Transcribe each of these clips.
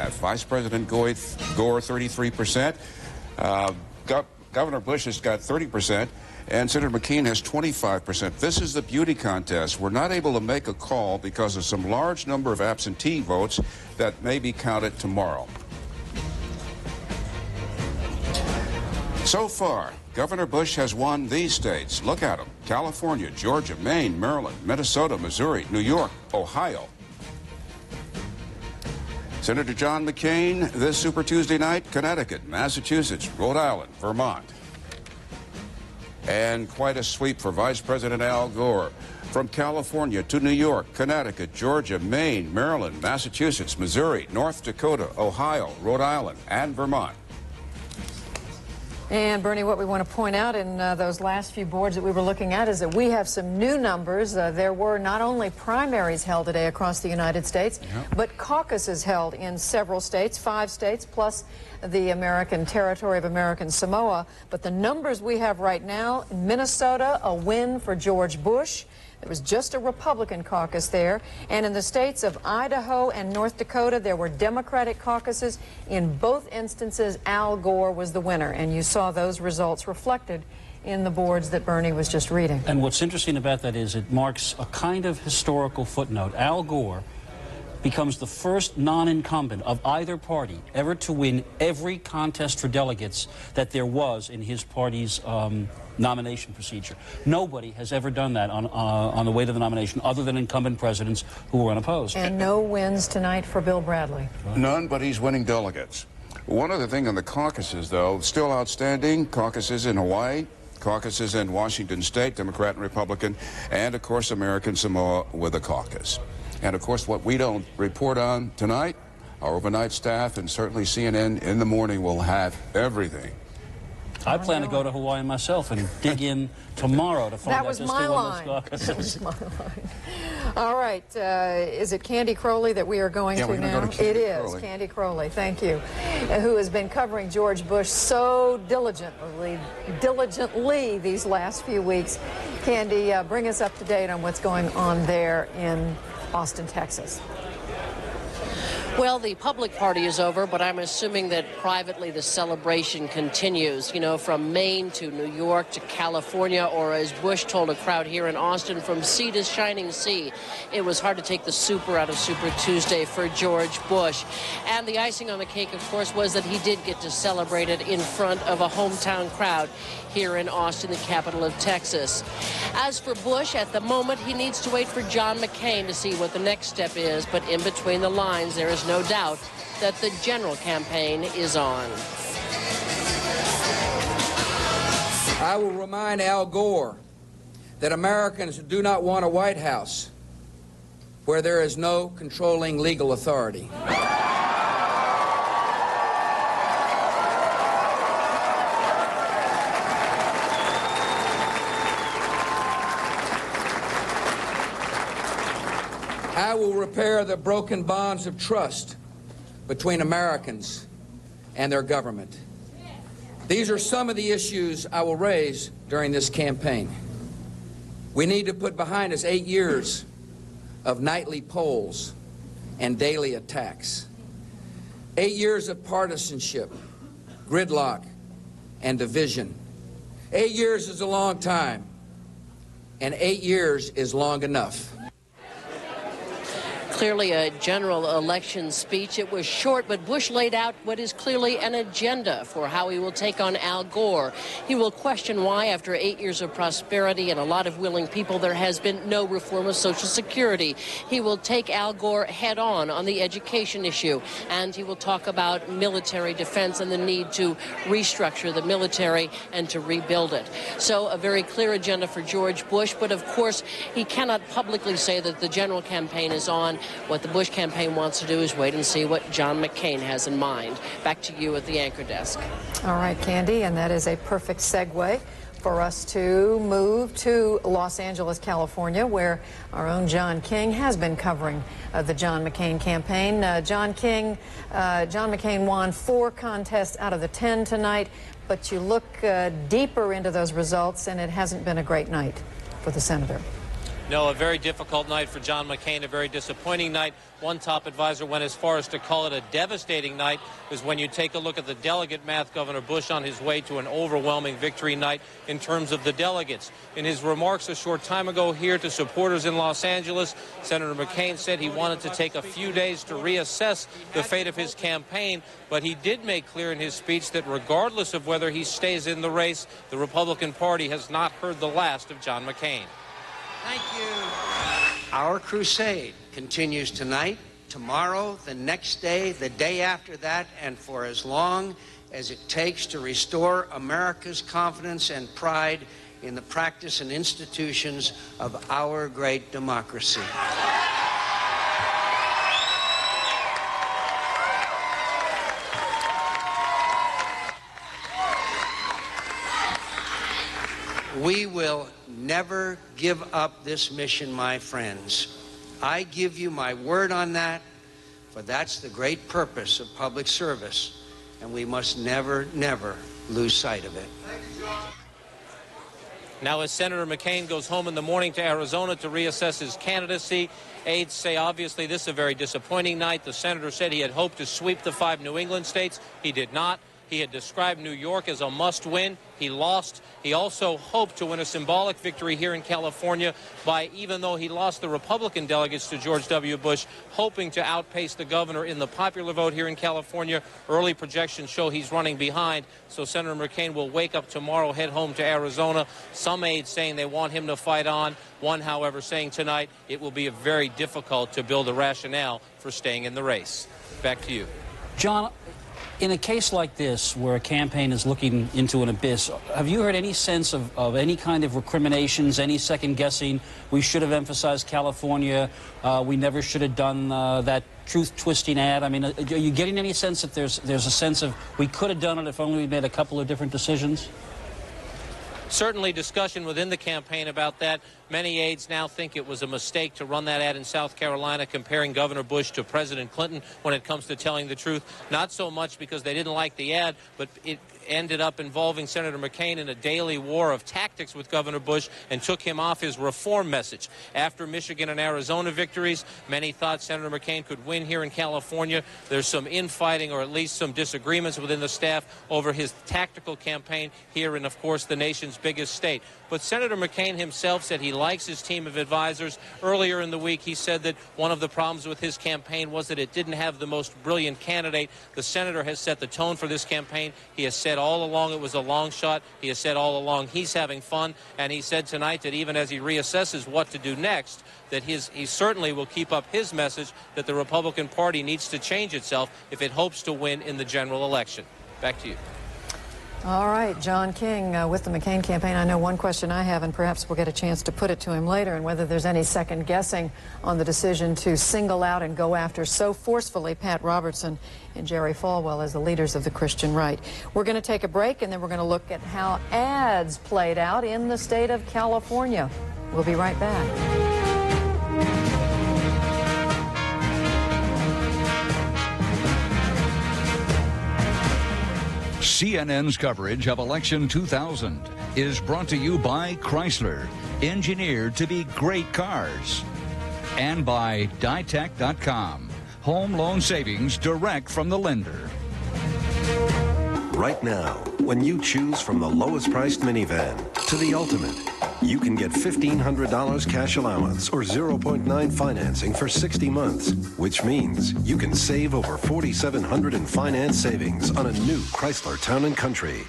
25. Vice President Gore, 33%. Governor Bush has got 30%. And Senator McCain has 25%. This is the beauty contest. We're not able to make a call because of some large number of absentee votes that may be counted tomorrow. So far, Governor Bush has won these states. Look at them: California, Georgia, Maine, Maryland, Minnesota, Missouri, New York, Ohio. Senator John McCain this Super Tuesday night: Connecticut, Massachusetts, Rhode Island, Vermont. And quite a sweep for Vice President Al Gore. From California to New York, Connecticut, Georgia, Maine, Maryland, Massachusetts, Missouri, North Dakota, Ohio, Rhode Island, and Vermont. And, Bernie, what we want to point out in those last few boards that we were looking at is that we have some new numbers. There were not only primaries held today across the United States, but caucuses held in several states, 5 states, plus the American territory of American Samoa. But the numbers we have right now: Minnesota, a win for George Bush. There was just a Republican caucus there. And in the states of Idaho and North Dakota, there were Democratic caucuses. In both instances, Al Gore was the winner. And you saw those results reflected in the boards that Bernie was just reading. And what's interesting about that is it marks a kind of historical footnote. Al Gore becomes the first non-incumbent of either party ever to win every contest for delegates that there was in his party's nomination procedure. Nobody has ever done that on the way to the nomination other than incumbent presidents who were unopposed. And no wins tonight for Bill Bradley. None, but he's winning delegates. One other thing on the caucuses, though, still outstanding: caucuses in Hawaii, caucuses in Washington State, Democrat and Republican, and, of course, American Samoa with a caucus. And, of course, what we don't report on tonight, our overnight staff and certainly CNN in the morning will have everything. I plan to go to Hawaii myself and dig in tomorrow to find out just who won those caucuses. That was my line. All right. Is it Candy Crowley that we are going to now? It is Candy Crowley. Thank you. Who has been covering George Bush so diligently these last few weeks. Candy, bring us up to date on what's going on there in Austin, Texas. Well, the public party is over, but I'm assuming that privately the celebration continues. You know, from Maine to New York to California, or as Bush told a crowd here in Austin, from sea to shining sea. It was hard to take the super out of Super Tuesday for George Bush. And the icing on the cake, of course, was that he did get to celebrate it in front of a hometown crowd here in Austin, the capital of Texas. As for Bush, at the moment, he needs to wait for John McCain to see what the next step is. But in between the lines, there is no doubt that the general campaign is on. I will remind Al Gore that Americans do not want a White House where there is no controlling legal authority. I will repair the broken bonds of trust between Americans and their government. These are some of the issues I will raise during this campaign. We need to put behind us 8 years of nightly polls and daily attacks. 8 years of partisanship, gridlock, and division. 8 years is a long time, and 8 years is long enough. Clearly a general election speech. It was short, but Bush laid out what is clearly an agenda for how he will take on Al Gore. He will question why, after 8 years of prosperity and a lot of willing people, there has been no reform of Social Security. He will take Al Gore head on the education issue, and he will talk about military defense and the need to restructure the military and to rebuild it. So a very clear agenda for George Bush, but of course he cannot publicly say that the general campaign is on. What the Bush campaign wants to do is wait and see what John McCain has in mind. Back to you at the anchor desk. All right, Candy, and that is a perfect segue for us to move to Los Angeles, California, where our own John King has been covering the John McCain campaign. John McCain won 4 contests out of the 10 tonight, but you look deeper into those results, and it hasn't been a great night for the senator. No, a very difficult night for John McCain, a very disappointing night. One top advisor went as far as to call it a devastating night, because when you take a look at the delegate math, Governor Bush on his way to an overwhelming victory night in terms of the delegates. In his remarks a short time ago here to supporters in Los Angeles, Senator McCain said he wanted to take a few days to reassess the fate of his campaign, but he did make clear in his speech that regardless of whether he stays in the race, the Republican Party has not heard the last of John McCain. Thank you. Our crusade continues tonight, tomorrow, the next day, the day after that, and for as long as it takes to restore America's confidence and pride in the practice and institutions of our great democracy. We will never give up this mission, my friends. I give you my word on that, for that's the great purpose of public service, and we must never, never lose sight of it. Now, as Senator McCain goes home in the morning to Arizona to reassess his candidacy, aides say obviously this is a very disappointing night. The senator said he had hoped to sweep the 5 New England states. He did not. He had described New York as a must-win. He lost. He also hoped to win a symbolic victory here in California by, even though he lost the Republican delegates to George W. Bush, hoping to outpace the governor in the popular vote here in California. Early projections show he's running behind, so Senator McCain will wake up tomorrow, head home to Arizona. Some aides saying they want him to fight on. One, however, saying tonight it will be very difficult to build a rationale for staying in the race. Back to you. John, in a case like this, where a campaign is looking into an abyss, have you heard any sense of any kind of recriminations, any second-guessing? We should have emphasized California. We never should have done that truth-twisting ad. I mean, are you getting any sense that there's a sense of we could have done it if only we made a couple of different decisions? Certainly discussion within the campaign about that. Many aides now think it was a mistake to run that ad in South Carolina comparing Governor Bush to President Clinton when it comes to telling the truth. Not so much because they didn't like the ad, but it ended up involving Senator McCain in a daily war of tactics with Governor Bush and took him off his reform message. After Michigan and Arizona victories, many thought Senator McCain could win here in California. There's some infighting, or at least some disagreements within the staff over his tactical campaign here in, of course, the nation's biggest state. But Senator McCain himself said he likes his team of advisors. Earlier in the week, he said that one of the problems with his campaign was that it didn't have the most brilliant candidate. The senator has set the tone for this campaign. He has said all along it was a long shot. He has said all along he's having fun. And he said tonight that even as he reassesses what to do next, that he certainly will keep up his message that the Republican Party needs to change itself if it hopes to win in the general election. Back to you. All right, John King with the McCain campaign. I know one question I have, and perhaps we'll get a chance to put it to him later, and whether there's any second guessing on the decision to single out and go after so forcefully Pat Robertson and Jerry Falwell as the leaders of the Christian right. We're going to take a break, and then we're going to look at how ads played out in the state of California. We'll be right back. CNN's coverage of Election 2000 is brought to you by Chrysler, engineered to be great cars, and by Ditech.com, home loan savings direct from the lender. Right now, when you choose from the lowest priced minivan to the ultimate, you can get $1,500 cash allowance or 0.9 financing for 60 months, which means you can save over $4,700 in finance savings on a new Chrysler Town & Country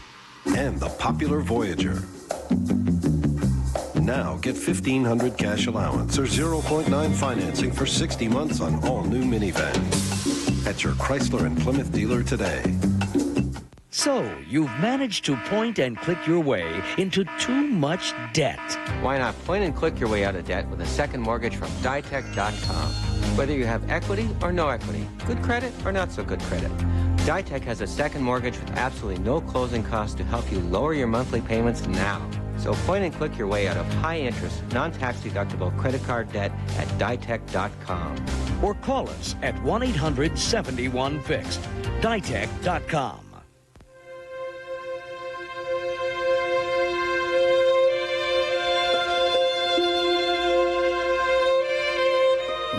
and the popular Voyager. Now get $1,500 cash allowance or 0.9 financing for 60 months on all new minivans at your Chrysler and Plymouth dealer today. So, you've managed to point and click your way into too much debt. Why not point and click your way out of debt with a second mortgage from Ditech.com? Whether you have equity or no equity, good credit or not so good credit, Ditech has a second mortgage with absolutely no closing costs to help you lower your monthly payments now. So point and click your way out of high-interest, non-tax deductible credit card debt at Ditech.com. Or call us at 1-800-71-FIXED. Ditech.com.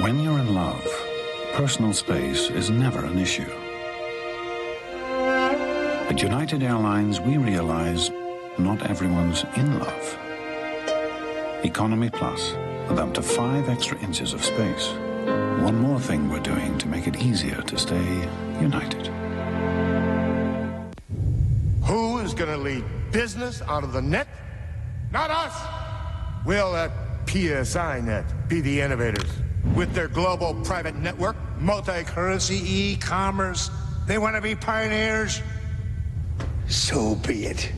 When you're in love, personal space is never an issue. At United Airlines, we realize not everyone's in love. Economy Plus, with up to 5 extra inches of space. One more thing we're doing to make it easier to stay united. Who is going to lead business out of the net? Not us. We'll let PSINet be the innovators. With their global private network, multi-currency, e-commerce, they want to be pioneers. So be it.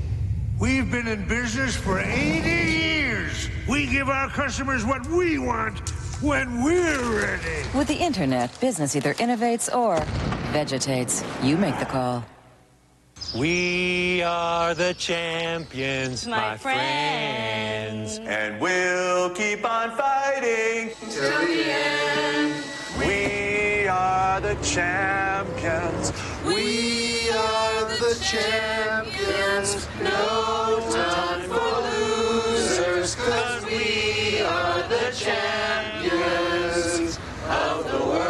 We've been in business for 80 years. We give our customers what we want when we're ready. With the internet, business either innovates or vegetates. You make the call. We are the champions, my friends. And we'll keep on fighting till the end. We are the champions. We are the champions. No time for losers, 'cause we are the champions of the world.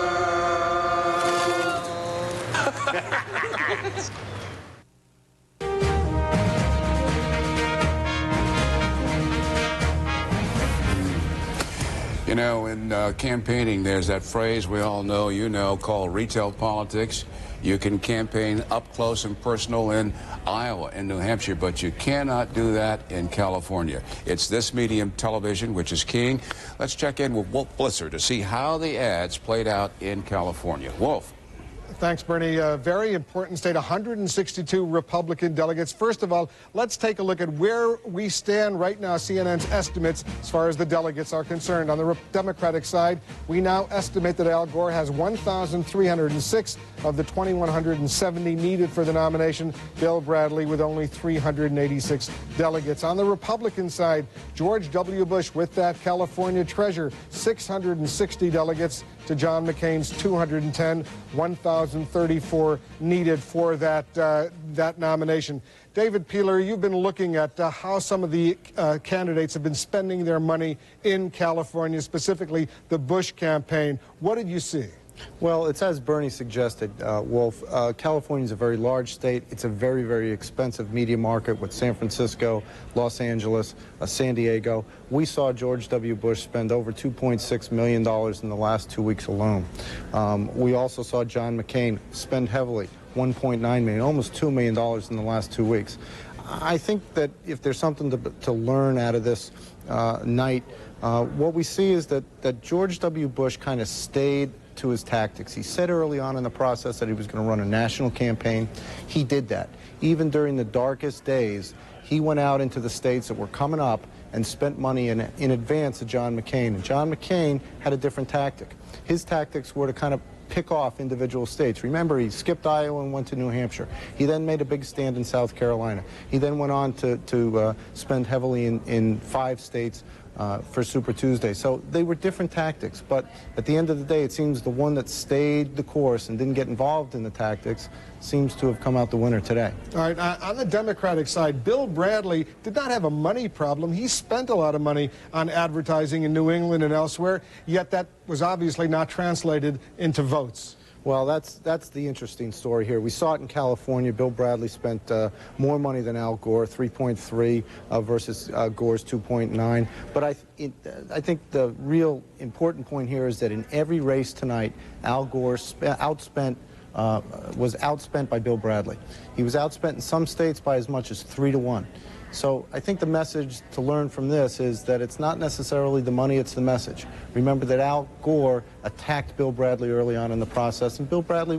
You know, in campaigning, there's that phrase we all know, you know, called retail politics. You can campaign up close and personal in Iowa and New Hampshire, but you cannot do that in California. It's this medium, television, which is king. Let's check in with Wolf Blitzer to see how the ads played out in California. Wolf. Thanks, Bernie. A very important state, 162 Republican delegates. First of all, let's take a look at where we stand right now, CNN's estimates as far as the delegates are concerned. On the Democratic side, we now estimate that Al Gore has 1,306 of the 2,170 needed for the nomination. Bill Bradley with only 386 delegates. On the Republican side, George W. Bush with that California treasure, 660 delegates to John McCain's 210, 1,034 needed for that nomination. David Peeler, you've been looking at how some of the candidates have been spending their money in California, specifically the Bush campaign. What did you see? Well, it's as Bernie suggested, Wolf. California is a very large state. It's a very, very expensive media market with San Francisco, Los Angeles, San Diego. We saw George W. Bush spend over $2.6 million in the last 2 weeks alone. We also saw John McCain spend heavily, $1.9 million, almost $2 million in the last 2 weeks. I think that if there's something to learn out of this night, what we see is that George W. Bush kind of stayed to his tactics. He said early on in the process that he was going to run a national campaign. He did that. Even during the darkest days, he went out into the states that were coming up and spent money in advance of John McCain. And John McCain had a different tactic. His tactics were to kind of pick off individual states. Remember, he skipped Iowa and went to New Hampshire. He then made a big stand in South Carolina. He then went on to spend heavily in 5 states for Super Tuesday. So they were different tactics, but at the end of the day, it seems the one that stayed the course and didn't get involved in the tactics seems to have come out the winner today. All right, on the Democratic side, Bill Bradley did not have a money problem. He spent a lot of money on advertising in New England and elsewhere, yet that was obviously not translated into votes. Well, that's the interesting story here. We saw it in California. Bill Bradley spent more money than Al Gore, 3.3 versus Gore's 2.9. But I think the real important point here is that in every race tonight, Al Gore was outspent by Bill Bradley. He was outspent in some states by as much as 3-1. So I think the message to learn from this is that it's not necessarily the money, it's the message. Remember that Al Gore attacked Bill Bradley early on in the process, and Bill Bradley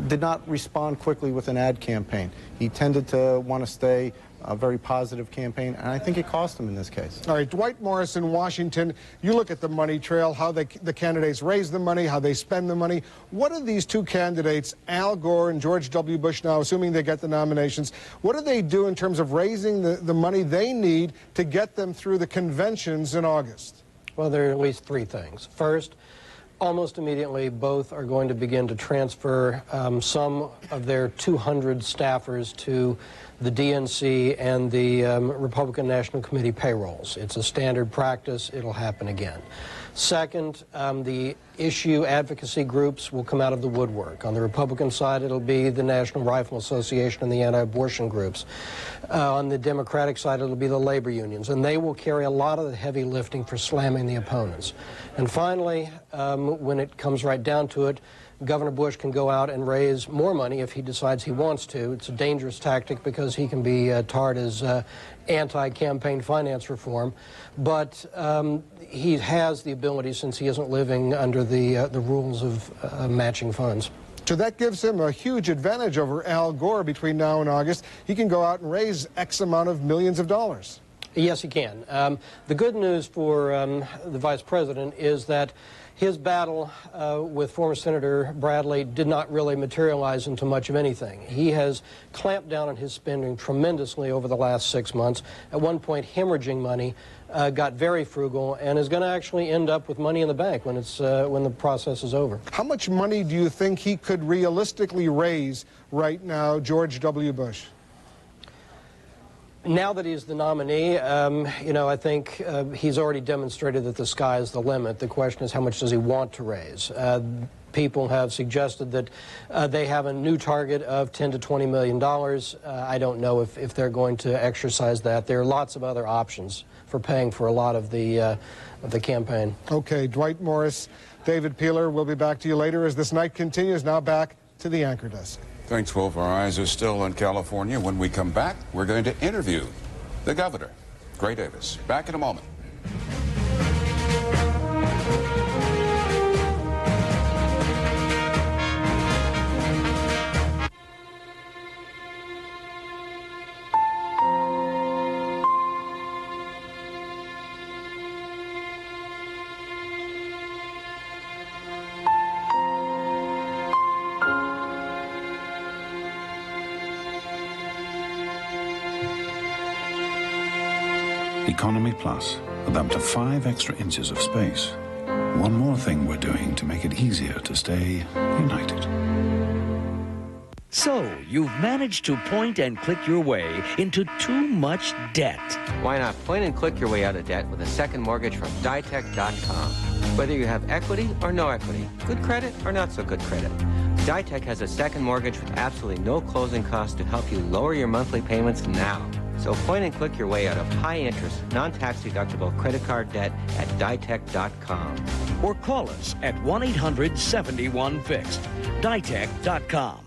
did not respond quickly with an ad campaign. He tended to want to stay a very positive campaign, and I think it cost him in this case. All right, Dwight Morris in Washington, you look at the money trail, how the candidates raise the money, how they spend the money. What are these two candidates, Al Gore and George W. Bush now, assuming they get the nominations, what do they do in terms of raising the money they need to get them through the conventions in August? Well, there are at least 3 things. First, almost immediately, both are going to begin to transfer some of their 200 staffers to the DNC and the Republican National Committee payrolls. It's a standard practice. It'll happen again. Second, the issue advocacy groups will come out of the woodwork. On the Republican side, it'll be the National Rifle Association and the anti-abortion groups. On the Democratic side, it'll be the labor unions, and they will carry a lot of the heavy lifting for slamming the opponents. And finally, when it comes right down to it, Governor Bush can go out and raise more money if he decides he wants to. It's a dangerous tactic because he can be tarred as anti-campaign finance reform, but he has the ability, since he isn't living under the rules of matching funds. So that gives him a huge advantage over Al Gore between now and August. He can go out and raise X amount of millions of dollars. Yes, he can. The good news for the vice president is that his battle with former Senator Bradley did not really materialize into much of anything. He has clamped down on his spending tremendously over the last 6 months. At one point, hemorrhaging money, got very frugal, and is going to actually end up with money in the bank when the process is over. How much money do you think he could realistically raise right now, George W. Bush? Now that he's the nominee, you know, I think he's already demonstrated that the sky is the limit. The question is, how much does he want to raise? People have suggested that they have a new target of $10 to $20 million. I don't know if they're going to exercise that. There are lots of other options for paying for a lot of the campaign. Okay, Dwight Morris, David Peeler, we'll be back to you later as this night continues. Now back to the anchor desk. Thanks, Wolf. Our eyes are still on California. When we come back, we're going to interview the governor, Gray Davis. Back in a moment. Economy Plus, with up to 5 extra inches of space. One more thing we're doing to make it easier to stay united. So, you've managed to point and click your way into too much debt. Why not point and click your way out of debt with a second mortgage from Ditech.com? Whether you have equity or no equity, good credit or not so good credit, Ditech has a second mortgage with absolutely no closing costs to help you lower your monthly payments now. So point and click your way out of high-interest, non-tax deductible credit card debt at Ditech.com. Or call us at 1-800-71-FIXED. Ditech.com.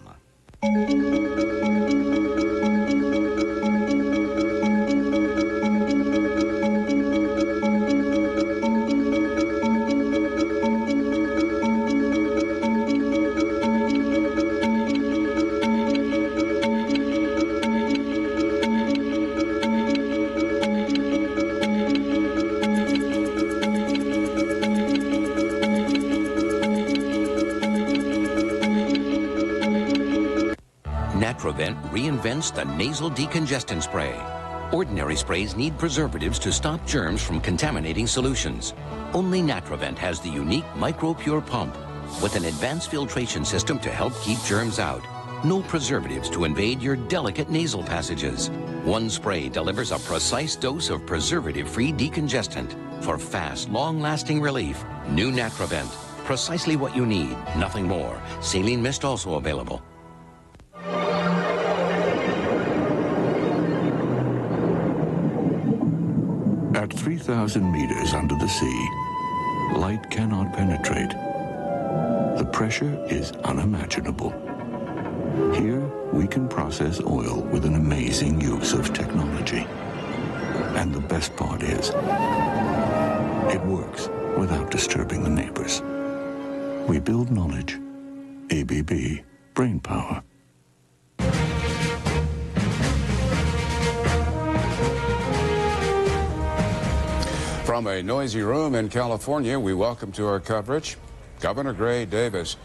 Natrovent reinvents the nasal decongestant spray. Ordinary sprays need preservatives to stop germs from contaminating solutions. Only Natrovent has the unique MicroPure pump with an advanced filtration system to help keep germs out. No preservatives to invade your delicate nasal passages. One spray delivers a precise dose of preservative-free decongestant for fast, long-lasting relief. New Natrovent. Precisely what you need, nothing more. Saline mist also available. At 3,000 meters under the sea, light cannot penetrate. The pressure is unimaginable. Here, we can process oil with an amazing use of technology. And the best part is, it works without disturbing the neighbors. We build knowledge. ABB Brainpower. From a noisy room in California, we welcome to our coverage Governor Gray Davis.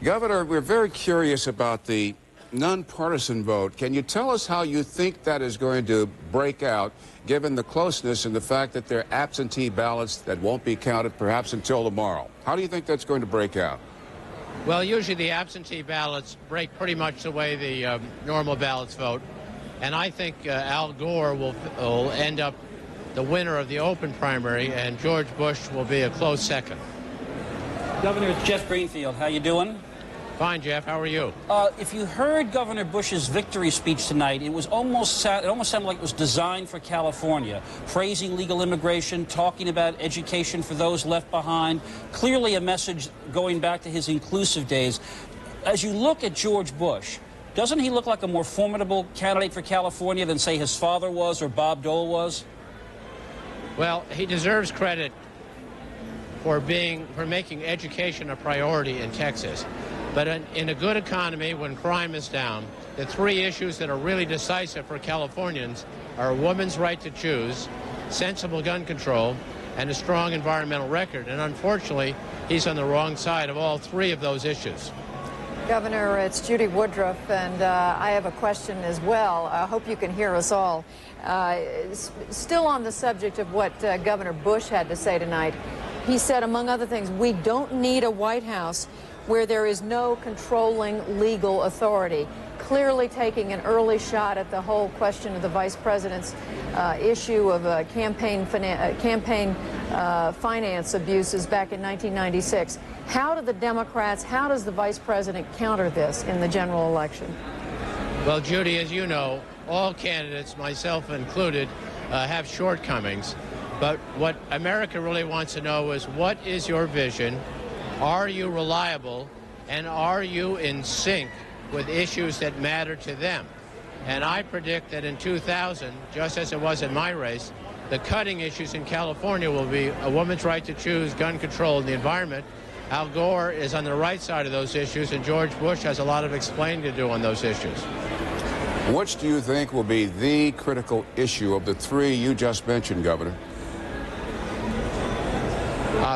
Governor, we're very curious about the nonpartisan vote. Can you tell us how you think that is going to break out, given the closeness and the fact that there are absentee ballots that won't be counted perhaps until tomorrow? How do you think that's going to break out? Well, usually the absentee ballots break pretty much the way the normal ballots vote. And I think Al Gore will end up the winner of the open primary, and George Bush will be a close second. Governor, it's Jeff Greenfield. How you doing? Fine, Jeff. How are you? If you heard Governor Bush's victory speech tonight, it almost sounded like it was designed for California, praising legal immigration, talking about education for those left behind, clearly a message going back to his inclusive days. As you look at George Bush, doesn't he look like a more formidable candidate for California than, say, his father was or Bob Dole was? Well, he deserves credit for making education a priority in Texas. But in a good economy, when crime is down, the three issues that are really decisive for Californians are a woman's right to choose, sensible gun control, and a strong environmental record. And unfortunately, he's on the wrong side of all three of those issues. Governor, it's Judy Woodruff, and I have a question as well. I hope you can hear us all. Still on the subject of what Governor Bush had to say tonight, he said, among other things, we don't need a White House where there is no controlling legal authority, clearly taking an early shot at the whole question of the vice president's issue of campaign finance abuses back in 1996. How do the Democrats, how does the vice president counter this in the general election? Well, Judy, as you know, all candidates, myself included, have shortcomings. But what America really wants to know is, what is your vision? Are you reliable? And are you in sync with issues that matter to them? And I predict that in 2000, just as it was in my race, the cutting issues in California will be a woman's right to choose, gun control, and the environment. Al Gore is on the right side of those issues, and George Bush has a lot of explaining to do on those issues. Which do you think will be the critical issue of the three you just mentioned, Governor?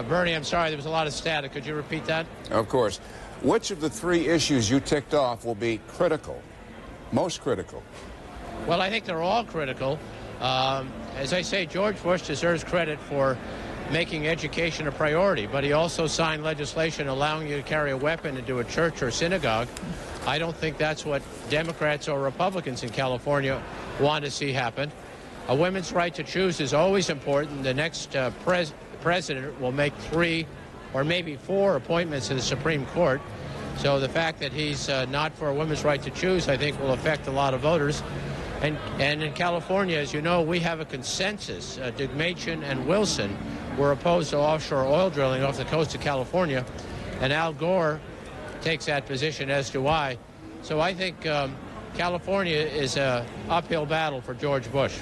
Bernie, I'm sorry, there was a lot of static. Could you repeat that? Of course. Which of the three issues you ticked off will be critical, most critical? Well, I think they're all critical. As I say, George Bush deserves credit for making education a priority, but he also signed legislation allowing you to carry a weapon into a church or synagogue. I don't think that's what Democrats or Republicans in California want to see happen. A women's right to choose is always important. The next president will make 3 or maybe 4 appointments to the Supreme Court. So the fact that he's not for a women's right to choose, I think, will affect a lot of voters. And in California, as you know, we have a consensus. Deugmatian and Wilson were opposed to offshore oil drilling off the coast of California, and Al Gore takes that position, as do I. So I think California is an uphill battle for George Bush.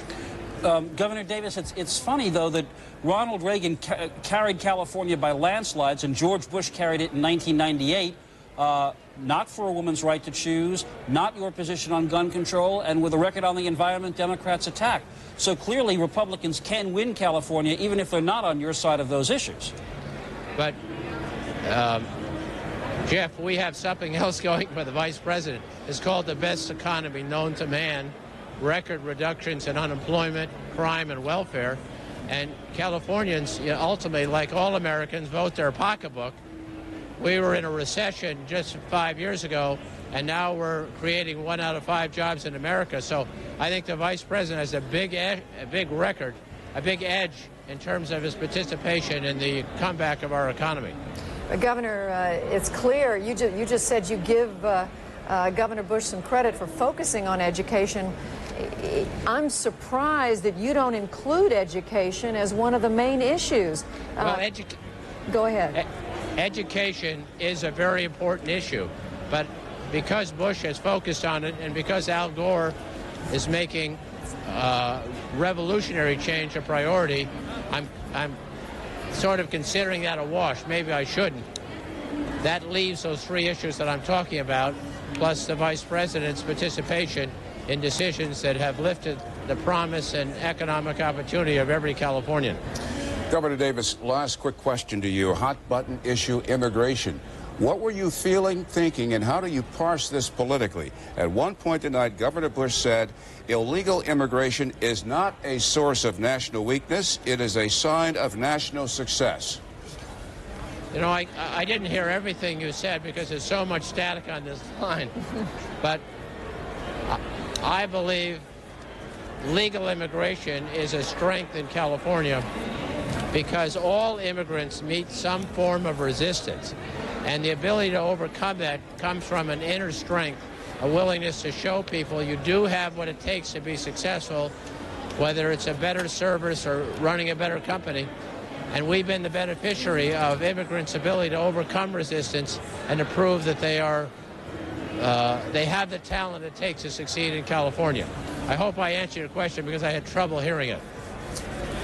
Governor Davis, it's funny, though, that Ronald Reagan carried California by landslides, and George Bush carried it in 1998, not for a woman's right to choose, not your position on gun control, and with a record on the environment, Democrats attacked. So clearly, Republicans can win California, even if they're not on your side of those issues. But, Jeff, we have something else going for the vice president. It's called the best economy known to man. Record reductions in unemployment, crime, and welfare. And Californians, ultimately, like all Americans, vote their pocketbook. We were in a recession just 5 years ago, and now we're creating 1 out of 5 jobs in America. So I think the vice president has a big record, a big edge in terms of his participation in the comeback of our economy. Governor, it's clear, you just said you give Governor Bush some credit for focusing on education. I'm surprised that you don't include education as one of the main issues. Well, go ahead. Education is a very important issue, but because Bush has focused on it and because Al Gore is making revolutionary change a priority, I'm sort of considering that a wash. Maybe I shouldn't. That leaves those 3 issues that I'm talking about, plus the vice president's participation in decisions that have lifted the promise and economic opportunity of every Californian. Governor Davis, last quick question to you. Hot button issue, immigration. What were you feeling, thinking, and how do you parse this politically? At one point tonight, Governor Bush said illegal immigration is not a source of national weakness. It is a sign of national success. You know, I didn't hear everything you said because there's so much static on this line. But I believe legal immigration is a strength in California because all immigrants meet some form of resistance. And the ability to overcome that comes from an inner strength, a willingness to show people you do have what it takes to be successful, whether it's a better service or running a better company. And we've been the beneficiary of immigrants' ability to overcome resistance and to prove that they have the talent it takes to succeed in California. I hope I answered your question because I had trouble hearing it.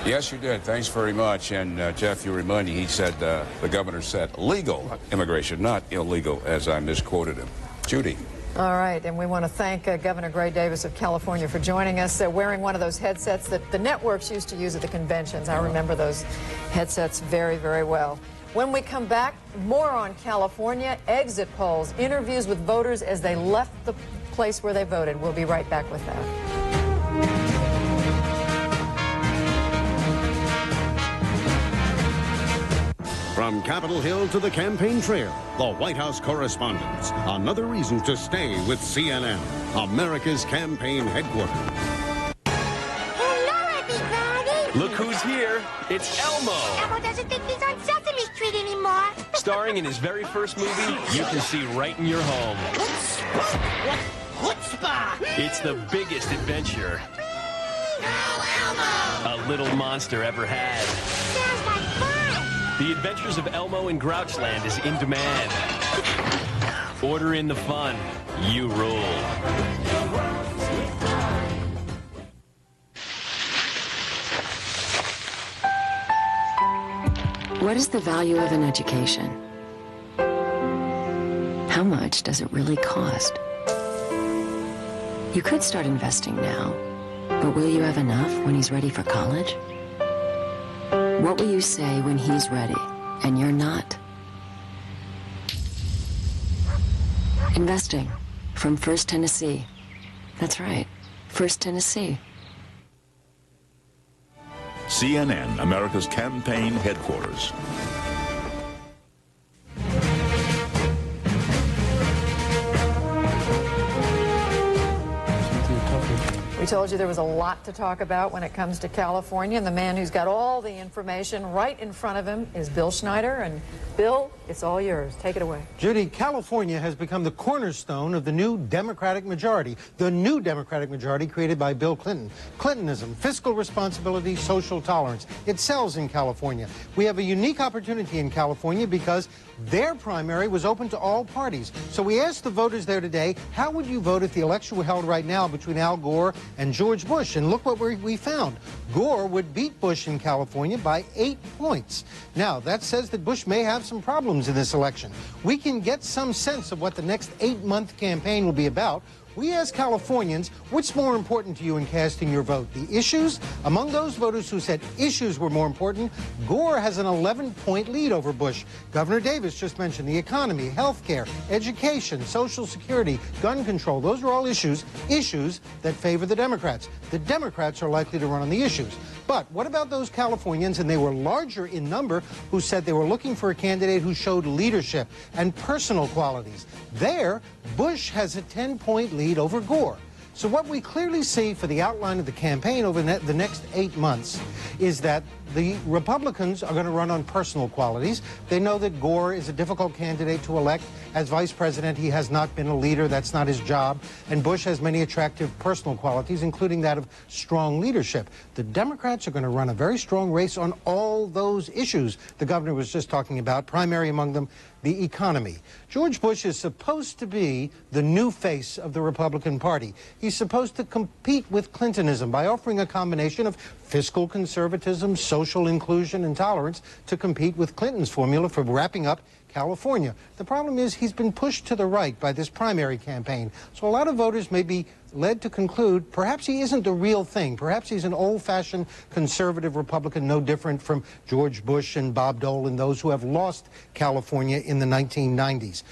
Yes, you did. Thanks very much. And Jeff, you remind me, he said, the governor said legal immigration, not illegal, as I misquoted him. Judy. All right, and we want to thank Governor Gray Davis of California for joining us, wearing one of those headsets that the networks used to use at the conventions. I remember those headsets very, very well. When we come back, more on California, exit polls, interviews with voters as they left the place where they voted. We'll be right back with that. From Capitol Hill to the campaign trail, the White House correspondents. Another reason to stay with CNN, America's campaign headquarters. Hello, everybody. Look who's here. It's Elmo. Elmo doesn't think he's on Sesame Street anymore. Starring in his very first movie you can see right in your home. Chutzpah! It's the biggest adventure a little monster ever had. Sounds like fun. The Adventures of Elmo in Grouchland is in demand. Order in the fun. You rule. What is the value of an education? How much does it really cost? You could start investing now, but will you have enough when he's ready for college? What will you say when he's ready and you're not? Investing from First Tennessee. That's right, First Tennessee. CNN, America's campaign headquarters. We told you there was a lot to talk about when it comes to California, and the man who's got all the information right in front of him is Bill Schneider. And Bill, it's all yours. Take it away. Judy, California has become the cornerstone of the new Democratic majority, the new Democratic majority created by Bill Clinton. Clintonism, fiscal responsibility, social tolerance. It sells in California. We have a unique opportunity in California because their primary was open to all parties. So we asked the voters there today, how would you vote if the election were held right now between Al Gore and George Bush? And look what we found. Gore would beat Bush in California by 8 points. Now, that says that Bush may have some problems in this election. We can get some sense of what the next 8-month campaign will be about. We asked Californians, what's more important to you in casting your vote? The issues? Among those voters who said issues were more important, Gore has an 11-point lead over Bush. Governor Davis just mentioned the economy, health care, education, Social Security, gun control. Those are all issues that favor the Democrats. The Democrats are likely to run on the issues. But what about those Californians, and they were larger in number, who said they were looking for a candidate who showed leadership and personal qualities? There, Bush has a 10-point lead over Gore. So what we clearly see for the outline of the campaign over the next 8 months is that the Republicans are going to run on personal qualities. They know that Gore is a difficult candidate to elect. As vice president, he has not been a leader. That's not his job. And Bush has many attractive personal qualities, including that of strong leadership. The Democrats are going to run a very strong race on all those issues the governor was just talking about, primary among them, the economy. George Bush is supposed to be the new face of the Republican Party. He's supposed to compete with Clintonism by offering a combination of fiscal conservatism, social inclusion, and tolerance to compete with Clinton's formula for wrapping up California. The problem is he's been pushed to the right by this primary campaign. So a lot of voters may be led to conclude perhaps he isn't the real thing. Perhaps he's an old-fashioned conservative Republican, no different from George Bush and Bob Dole and those who have lost California in the 1990s.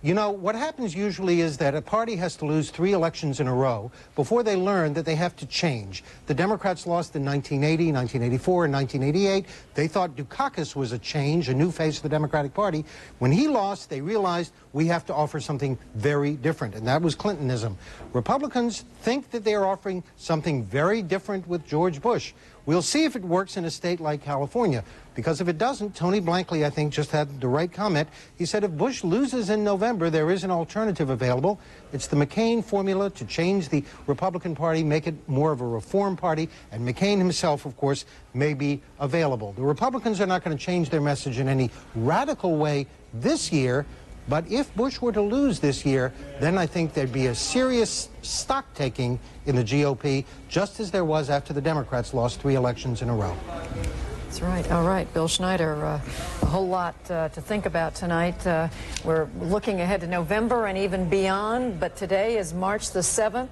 You know, what happens usually is that a party has to lose 3 elections in a row before they learn that they have to change. The Democrats lost in 1980, 1984, and 1988. They thought Dukakis was a change, a new face of the Democratic Party. When he lost, they realized we have to offer something very different, and that was Clintonism. Republicans think that they are offering something very different with George Bush. We'll see if it works in a state like California, because if it doesn't, Tony Blankley, I think, just had the right comment. He said if Bush loses in November, there is an alternative available. It's the McCain formula to change the Republican Party, make it more of a reform party, and McCain himself, of course, may be available. The Republicans are not going to change their message in any radical way this year, but if Bush were to lose this year, then I think there'd be a serious stock-taking in the GOP, just as there was after the Democrats lost 3 elections in a row. That's right. All right, Bill Schneider, a whole lot to think about tonight. We're looking ahead to November and even beyond, but today is March the 7th.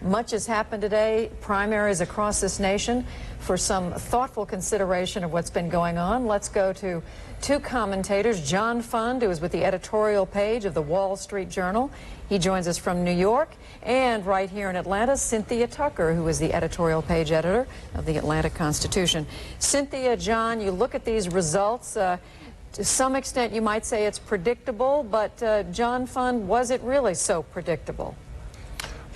Much has happened today, primaries across this nation. For some thoughtful consideration of what's been going on, let's go to 2 commentators. John Fund, who is with the editorial page of the Wall Street Journal. He joins us from New York. And right here in Atlanta, Cynthia Tucker, who is the editorial page editor of the Atlanta Constitution. Cynthia, John, you look at these results. To some extent, you might say it's predictable, but John Fund, was it really so predictable?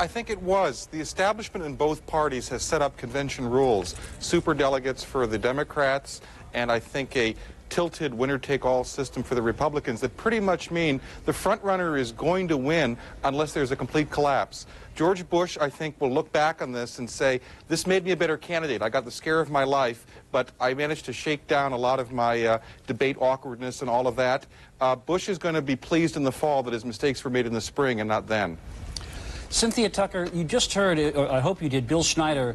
I think it was. The establishment in both parties has set up convention rules, superdelegates for the Democrats, and I think a tilted winner-take-all system for the Republicans that pretty much mean the front runner is going to win unless there's a complete collapse. George Bush, I think, will look back on this and say, this made me a better candidate. I got the scare of my life, but I managed to shake down a lot of my debate awkwardness and all of that. Bush is going to be pleased in the fall that his mistakes were made in the spring and not then. Cynthia Tucker, you just heard, or I hope you did, Bill Schneider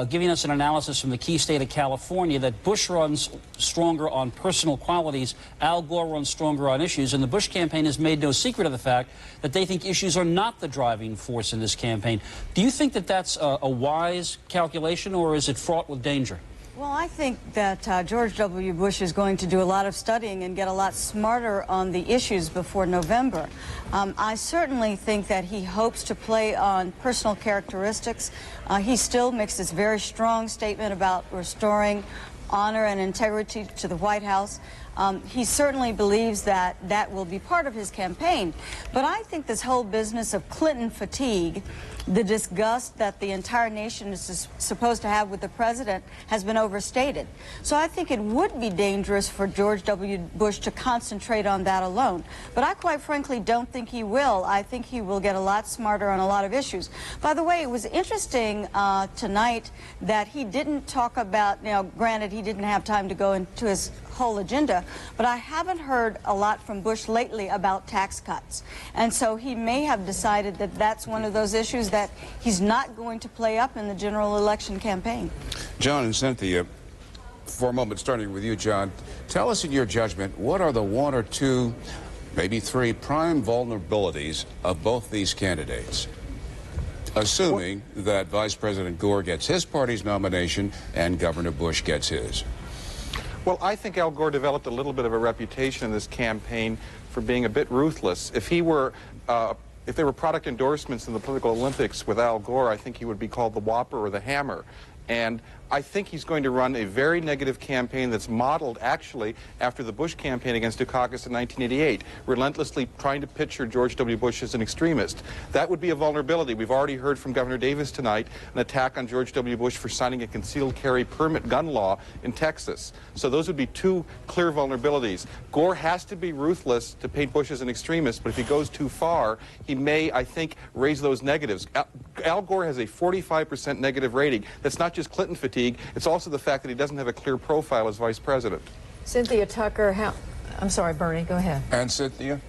giving us an analysis from the key state of California that Bush runs stronger on personal qualities, Al Gore runs stronger on issues, and the Bush campaign has made no secret of the fact that they think issues are not the driving force in this campaign. Do you think that that's a wise calculation, or is it fraught with danger? Well, I think that George W. Bush is going to do a lot of studying and get a lot smarter on the issues before November. I certainly think that he hopes to play on personal characteristics. He still makes this very strong statement about restoring honor and integrity to the White House. He certainly believes that that will be part of his campaign. But I think this whole business of Clinton fatigue, the disgust that the entire nation is supposed to have with the president, has been overstated. So I think it would be dangerous for George W. Bush to concentrate on that alone. But I quite frankly don't think he will. I think he will get a lot smarter on a lot of issues. By the way, it was interesting tonight that he didn't talk about, now granted he didn't have time to go into his whole agenda, but I haven't heard a lot from Bush lately about tax cuts. And so he may have decided that that's one of those issues that he's not going to play up in the general election campaign. John and Cynthia, for a moment, starting with you, John, tell us in your judgment, what are the 1 or 2, maybe 3 prime vulnerabilities of both these candidates, assuming that Vice President Gore gets his party's nomination and Governor Bush gets his? Well, I think Al Gore developed a little bit of a reputation in this campaign for being a bit ruthless. If he were, if there were product endorsements in the political Olympics with Al Gore, I think he would be called the Whopper or the Hammer. And I think he's going to run a very negative campaign that's modeled, actually, after the Bush campaign against Dukakis in 1988, relentlessly trying to picture George W. Bush as an extremist. That would be a vulnerability. We've already heard from Governor Davis tonight an attack on George W. Bush for signing a concealed carry permit gun law in Texas. So those would be 2 clear vulnerabilities. Gore has to be ruthless to paint Bush as an extremist, but if he goes too far, he may, I think, raise those negatives. Al Gore has a 45% negative rating. That's not just Clinton fatigue. It's also the fact that he doesn't have a clear profile as vice president. Cynthia Tucker, I'm sorry, Bernie, go ahead. And Cynthia,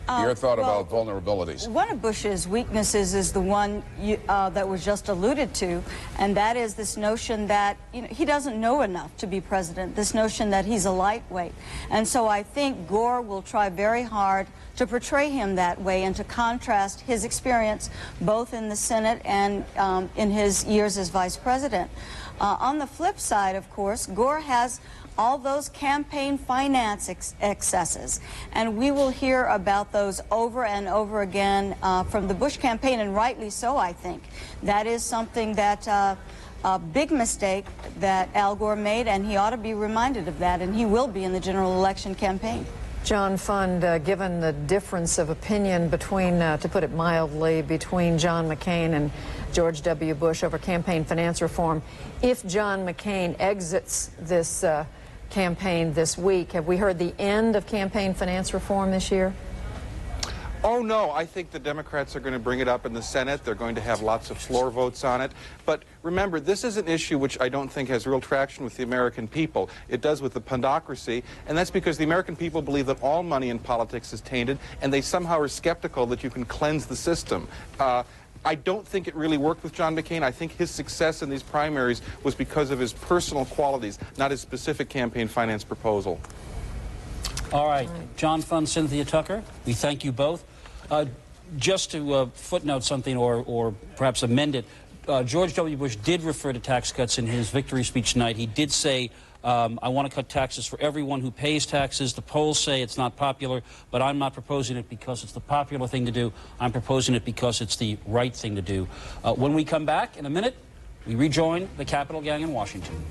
your thought about vulnerabilities. One of Bush's weaknesses is the one that was just alluded to, and that is this notion that he doesn't know enough to be president, this notion that he's a lightweight. And so I think Gore will try very hard to portray him that way and to contrast his experience both in the Senate and in his years as vice president. On the flip side, of course, Gore has all those campaign finance excesses. And we will hear about those over and over again from the Bush campaign, and rightly so, I think. That is something that a big mistake that Al Gore made, and he ought to be reminded of that, and he will be in the general election campaign. John Fund, given the difference of opinion between, to put it mildly, between John McCain and George W. Bush over campaign finance reform, if John McCain exits this campaign this week, have we heard the end of campaign finance reform this year? Oh, no, I think the Democrats are going to bring it up in the Senate. They're going to have lots of floor votes on it. But remember, this is an issue which I don't think has real traction with the American people. It does with the pundocracy, and that's because the American people believe that all money in politics is tainted, and they somehow are skeptical that you can cleanse the system. I don't think it really worked with John McCain. I think his success in these primaries was because of his personal qualities, not his specific campaign finance proposal. All right, John Fund, Cynthia Tucker, we thank you both. Just to footnote something or perhaps amend it, George W. Bush did refer to tax cuts in his victory speech tonight. He did say, I want to cut taxes for everyone who pays taxes. The polls say it's not popular, but I'm not proposing it because it's the popular thing to do. I'm proposing it because it's the right thing to do. When we come back in a minute, we rejoin the Capitol Gang in Washington.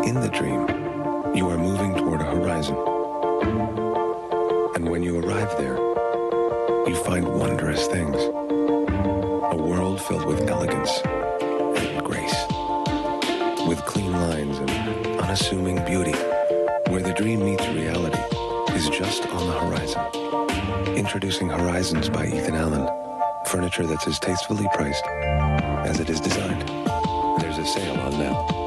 In the dream, you are moving toward a horizon. And when you arrive there, you find wondrous things. A world filled with elegance and grace, with clean lines and unassuming beauty, where the dream meets reality is just on the horizon. Introducing Horizons by Ethan Allen, furniture that's as tastefully priced as it is designed. There's a sale on now.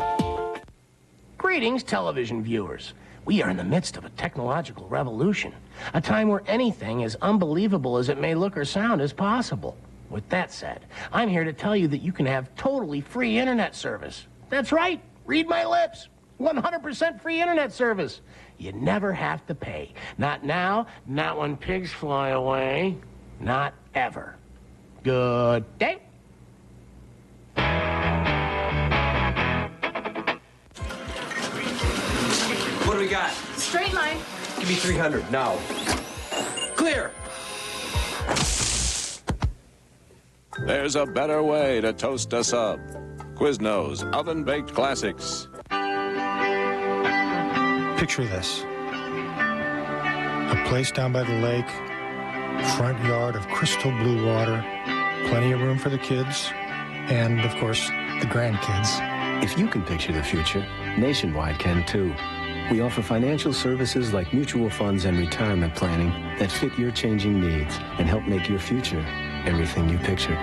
Greetings, television viewers. We are in the midst of a technological revolution, a time where anything as unbelievable as it may look or sound is possible. With that said, I'm here to tell you that you can have totally free internet service. That's right, read my lips. 100% free internet service. You never have to pay. Not now, not when pigs fly away, not ever. Good day. What do we got? Straight line. Give me 300 now. Clear. There's a better way to toast a sub. Quiznos oven-baked classics. Picture this. A place down by the lake, front yard of crystal blue water, plenty of room for the kids, and, of course, the grandkids. If you can picture the future, Nationwide can too. We offer financial services like mutual funds and retirement planning that fit your changing needs and help make your future everything you pictured.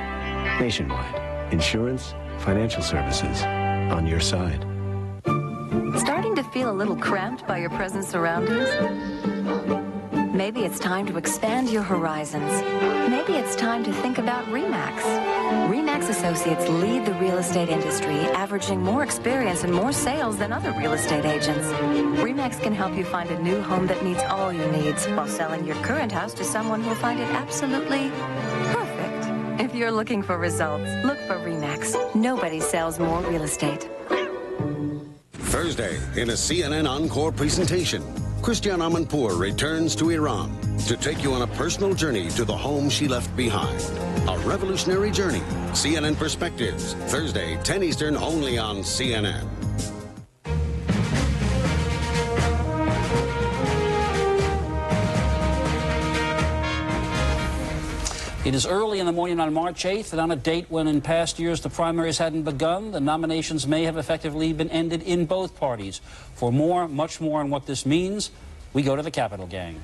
Nationwide. Insurance, financial services. On your side. Starting to feel a little cramped by your present surroundings? Maybe it's time to expand your horizons. Maybe it's time to think about RE/MAX. RE/MAX Associates lead the real estate industry, averaging more experience and more sales than other real estate agents. RE/MAX can help you find a new home that meets all your needs while selling your current house to someone who'll find it absolutely perfect. If you're looking for results, look for RE/MAX. Nobody sells more real estate. Thursday, in a CNN Encore presentation, Christiane Amanpour returns to Iran to take you on a personal journey to the home she left behind. A revolutionary journey. CNN Perspectives, Thursday, 10 Eastern, only on CNN. It is early in the morning on March 8th, and on a date when in past years the primaries hadn't begun, the nominations may have effectively been ended in both parties. For more, much more on what this means, we go to the Capitol Gang.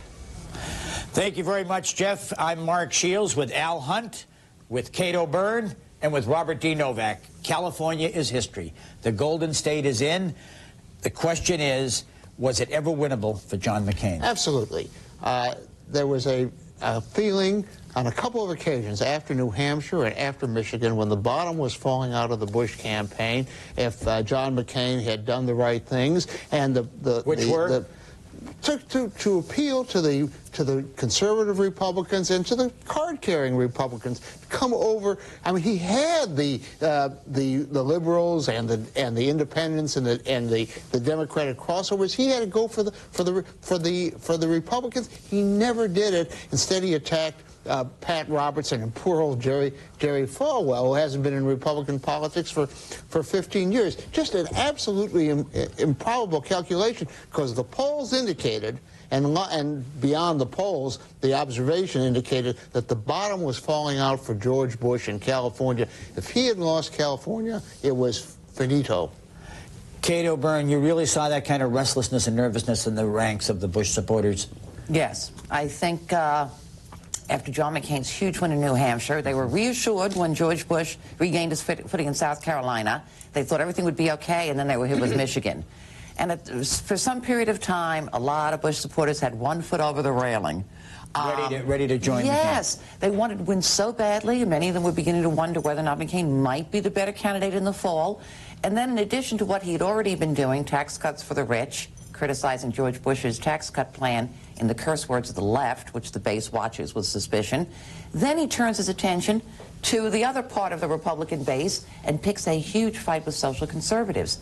Thank you very much, Jeff. I'm Mark Shields with Al Hunt, with Cato Byrne, and with Robert D. Novak. California is history. The Golden State is in. The question is, was it ever winnable for John McCain? Absolutely. There was a feeling on a couple of occasions after New Hampshire and after Michigan when the bottom was falling out of the Bush campaign, if John McCain had done the right things and Which were? to appeal to the conservative Republicans and to the card-carrying Republicans to come over. I mean, he had the liberals and the independents and the Democratic crossovers. He had to go for the Republicans. He never did it. Instead, he attacked Pat Robertson and poor old Jerry Falwell, who hasn't been in Republican politics for 15 years. Just an absolutely improbable calculation, because the polls indicated, and beyond the polls, the observation indicated that the bottom was falling out for George Bush in California. If he had lost California, it was finito. Cato Byrne, you really saw that kind of restlessness and nervousness in the ranks of the Bush supporters? Yes. I think after John McCain's huge win in New Hampshire, they were reassured when George Bush regained his footing in South Carolina. They thought everything would be okay, and then they were hit with Michigan. And for some period of time, a lot of Bush supporters had one foot over the railing. Ready to join McCain. Yes. They wanted to win so badly, and many of them were beginning to wonder whether or not McCain might be the better candidate in the fall. And then in addition to what he had already been doing, tax cuts for the rich, criticizing George Bush's tax cut plan in the curse words of the left, which the base watches with suspicion. Then he turns his attention to the other part of the Republican base and picks a huge fight with social conservatives.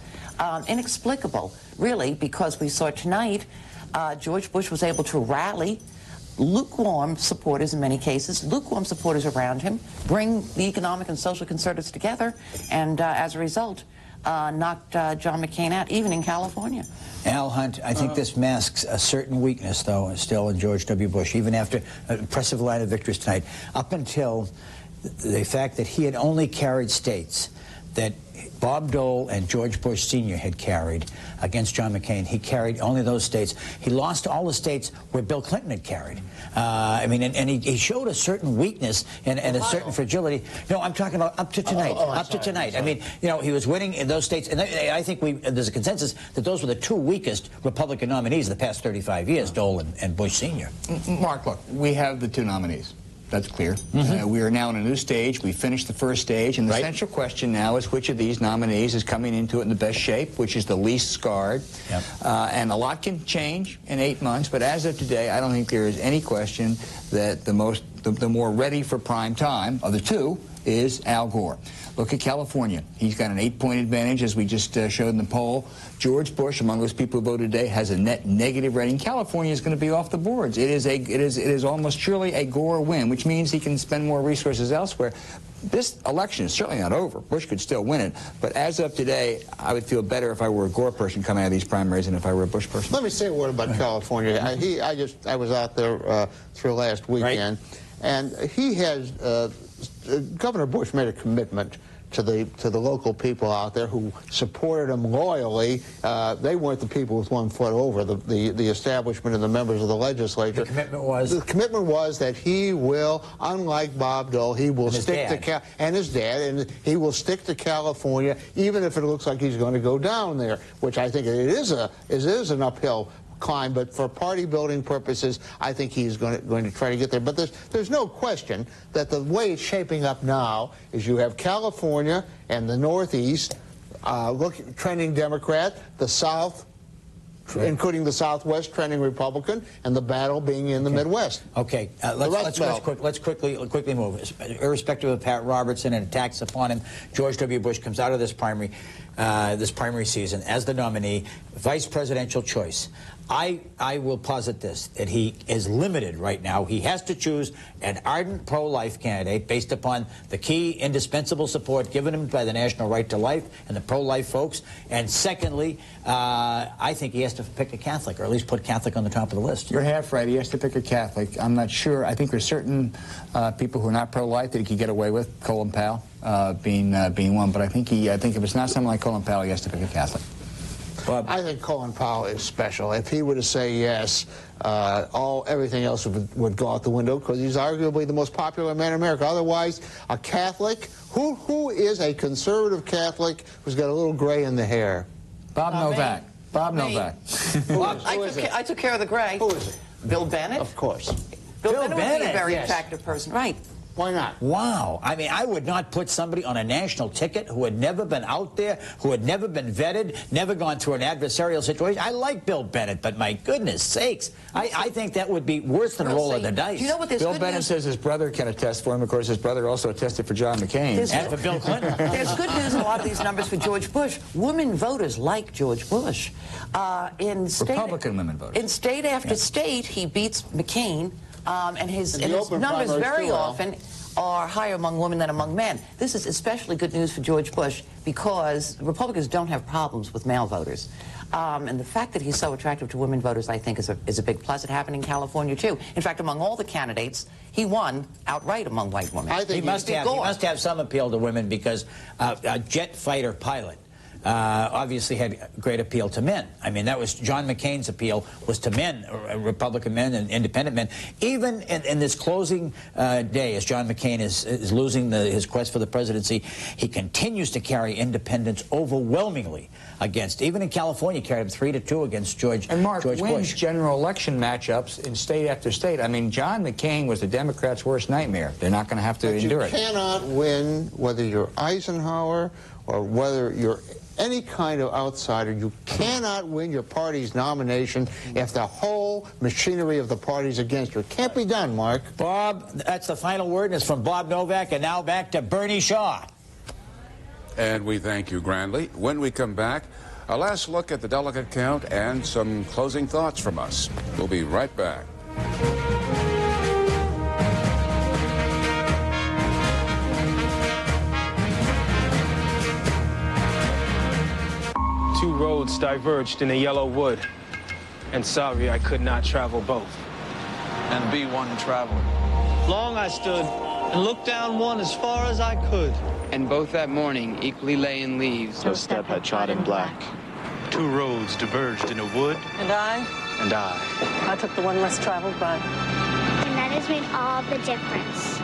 Inexplicable, really, because we saw tonight George Bush was able to rally lukewarm supporters in many cases, lukewarm supporters around him, bring the economic and social conservatives together, and as a result, knocked John McCain out, even in California. Al Hunt, I think this masks a certain weakness, though, still in George W. Bush, even after an impressive line of victories tonight, up until the fact that he had only carried states that Bob Dole and George Bush Sr. had carried against John McCain. He carried only those states. He lost all the states where Bill Clinton had carried. I mean, and he showed a certain weakness and a certain fragility. No, I'm talking about up to tonight. Up to tonight. I mean, you know, he was winning in those states, and I think there's a consensus that those were the two weakest Republican nominees of the past 35 years, Dole and Bush Sr. Mark, look, we have the two nominees. That's clear. We are now in a new stage. We finished the first stage, and the central question now is which of these nominees is coming into it in the best shape, which is the least scarred. Yep. And a lot can change in 8 months, but as of today, I don't think there is any question that the more ready for prime time of the two is Al Gore. Look at California. He's got an 8-point advantage, as we just showed in the poll. George Bush, among those people who voted today, has a net negative rating. California is going to be off the boards. It is almost surely a Gore win, which means he can spend more resources elsewhere. This election is certainly not over. Bush could still win it, but as of today, I would feel better if I were a Gore person coming out of these primaries than if I were a Bush person. Let me say a word about California. I was out there through last weekend, and he has. Governor Bush made a commitment to the local people out there who supported him loyally. They weren't the people with one foot over the establishment and the members of the legislature. The commitment was? The commitment was that he will, unlike Bob Dole, he will stick to his dad, and he will stick to California, even if it looks like he's going to go down there, which I think it is an uphill climb, but for party building purposes, I think he's going to try to get there. But there's no question that the way it's shaping up now is you have California and the Northeast trending Democrat, the South, including the Southwest, trending Republican, and the battle being in the Midwest. Okay, let's quickly move. Irrespective of Pat Robertson and attacks upon him, George W. Bush comes out of this primary season as the nominee, vice presidential choice. I will posit this, that he is limited right now. He has to choose an ardent pro-life candidate based upon the key indispensable support given him by the National Right to Life and the pro-life folks. And secondly, I think he has to pick a Catholic, or at least put Catholic on the top of the list. You're half right. He has to pick a Catholic. I'm not sure. I think there's certain people who are not pro-life that he could get away with, Colin Powell being one. But I think if it's not someone like Colin Powell, he has to pick a Catholic. Bob. I think Colin Powell is special. If he were to say yes, everything else would go out the window, because he's arguably the most popular man in America. Otherwise, a Catholic, who is a conservative Catholic who's got a little gray in the hair? Bob Novak. Bob Novak. I took care of the gray. Who is it? Bill Bennett. Of course. Bill Bennett would be a very attractive person, right? Why not? Wow. I mean, I would not put somebody on a national ticket who had never been out there, who had never been vetted, never gone through an adversarial situation. I like Bill Bennett, but my goodness sakes, I think that would be worse than a roll of the dice. Do you know what this Bill Bennett says his brother can attest for him. Of course, his brother also attested for John McCain. And for Bill Clinton. There's good news in a lot of these numbers for George Bush. Women voters like George Bush. Republican women voters. In state after state, he beats McCain, and his numbers primaries very too, Al. often are higher among women than among men. This is especially good news for George Bush because Republicans don't have problems with male voters. And the fact that he's so attractive to women voters, I think, is a big plus. It happened in California, too. In fact, among all the candidates, he won outright among white women. I think he must have some appeal to women because a jet fighter pilot obviously had great appeal to men. I mean, that was John McCain's appeal was to men, Republican men and independent men. Even in this closing day, as John McCain is losing his quest for the presidency, he continues to carry independents overwhelmingly against. Even in California, he carried him 3-2 against George And Mark Bush. wins general election matchups in state after state. I mean, John McCain was the Democrats' worst nightmare. They're not going to have to endure it. You cannot win whether you're Eisenhower or whether you're any kind of outsider. You cannot win your party's nomination if the whole machinery of the party's against you. It can't be done, Mark. Bob, that's the final word, and it's from Bob Novak, and now back to Bernie Shaw. And we thank you grandly. When we come back, a last look at the delegate count and some closing thoughts from us. We'll be right back. Two roads diverged in a yellow wood, and sorry I could not travel both. And be one traveler. Long I stood and looked down one as far as I could. And both that morning equally lay in leaves. No step had trod in black. Two roads diverged in a wood. And I? And I. I took the one less traveled by. And that has made all the difference.